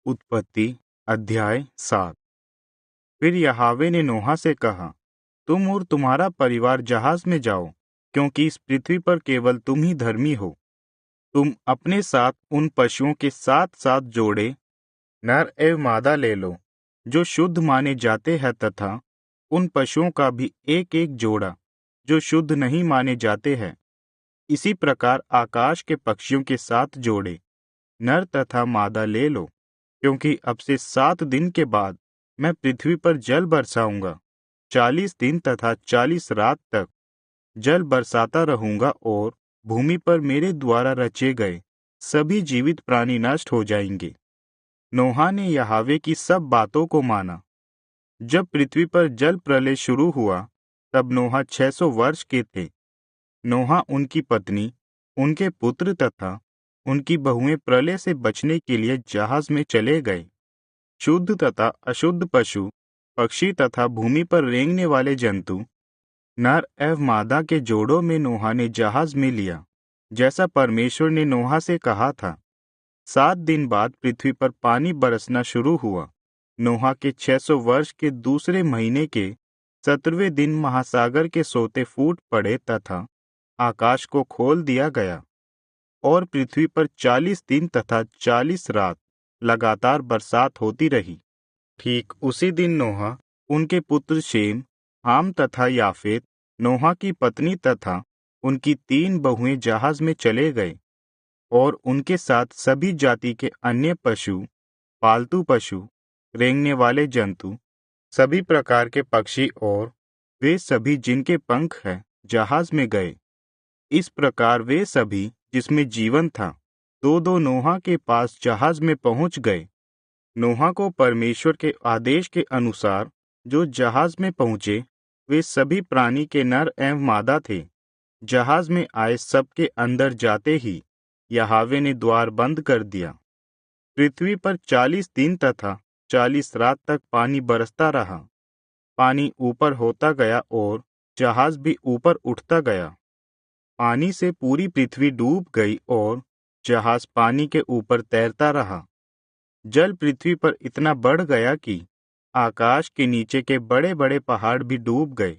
उत्पत्ति अध्याय 7। फिर यहोवा ने नोहा से कहा, तुम और तुम्हारा परिवार जहाज में जाओ, क्योंकि इस पृथ्वी पर केवल तुम ही धर्मी हो। तुम अपने साथ उन पशुओं के 7 जोड़े नर एवं मादा ले लो, जो शुद्ध माने जाते हैं, तथा उन पशुओं का भी एक एक जोड़ा, जो शुद्ध नहीं माने जाते हैं। इसी प्रकार आकाश के पक्षियों के 7 जोड़े नर तथा मादा ले लो, क्योंकि अब से 7 दिन के बाद मैं पृथ्वी पर जल बरसाऊंगा। 40 दिन तथा 40 रात तक जल बरसाता रहूंगा, और भूमि पर मेरे द्वारा रचे गए सभी जीवित प्राणी नष्ट हो जाएंगे। नोहा ने यहोवा की सब बातों को माना। जब पृथ्वी पर जल प्रलय शुरू हुआ, तब नोहा 600 वर्ष के थे। नोहा, उनकी पत्नी, उनके पुत्र तथा उनकी बहुएं प्रलय से बचने के लिए जहाज में चले गए। शुद्ध तथा अशुद्ध पशु, पक्षी तथा भूमि पर रेंगने वाले जंतु, नर एवं मादा के जोड़ों में नोहा ने जहाज में लिया, जैसा परमेश्वर ने नोहा से कहा था। 7 दिन बाद पृथ्वी पर पानी बरसना शुरू हुआ। नोहा के 600 वर्ष के दूसरे महीने के 17वें दिन महासागर के सोते फूट पड़े तथा आकाश को खोल दिया गया, और पृथ्वी पर 40 दिन तथा 40 रात लगातार बरसात होती रही। ठीक उसी दिन नोहा, उनके पुत्र शेम, हाम तथा याफेत, नोहा की पत्नी तथा उनकी 3 बहुएं जहाज में चले गए, और उनके साथ सभी जाति के अन्य पशु, पालतू पशु, रेंगने वाले जंतु, सभी प्रकार के पक्षी और वे सभी जिनके पंख हैं, जहाज में गए। इस प्रकार वे सभी जिसमें जीवन था 2-2 नोहा के पास जहाज में पहुंच गए। नोहा को परमेश्वर के आदेश के अनुसार जो जहाज में पहुंचे, वे सभी प्राणी के नर एवं मादा थे। जहाज में आए सबके अंदर जाते ही यहोवा ने द्वार बंद कर दिया। पृथ्वी पर 40 दिन तथा 40 रात तक पानी बरसता रहा। पानी ऊपर होता गया और जहाज भी ऊपर उठता गया। पानी से पूरी पृथ्वी डूब गई और जहाज पानी के ऊपर तैरता रहा। जल पृथ्वी पर इतना बढ़ गया कि आकाश के नीचे के बड़े बड़े पहाड़ भी डूब गए।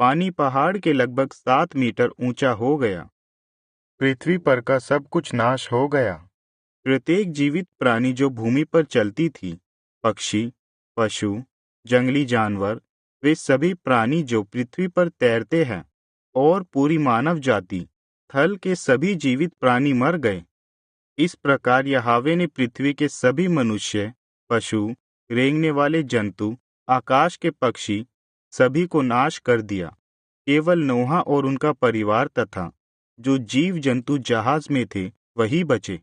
पानी पहाड़ के लगभग 7 मीटर ऊंचा हो गया। पृथ्वी पर का सब कुछ नाश हो गया। प्रत्येक जीवित प्राणी जो भूमि पर चलती थी, पक्षी, पशु, जंगली जानवर, वे सभी प्राणी जो पृथ्वी पर तैरते हैं, और पूरी मानव जाति, थल के सभी जीवित प्राणी मर गए। इस प्रकार यहोवा ने पृथ्वी के सभी मनुष्य, पशु, रेंगने वाले जंतु, आकाश के पक्षी, सभी को नाश कर दिया। केवल नोहा और उनका परिवार तथा जो जीव जंतु जहाज में थे, वही बचे।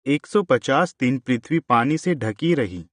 150 दिन पृथ्वी पानी से ढकी रही।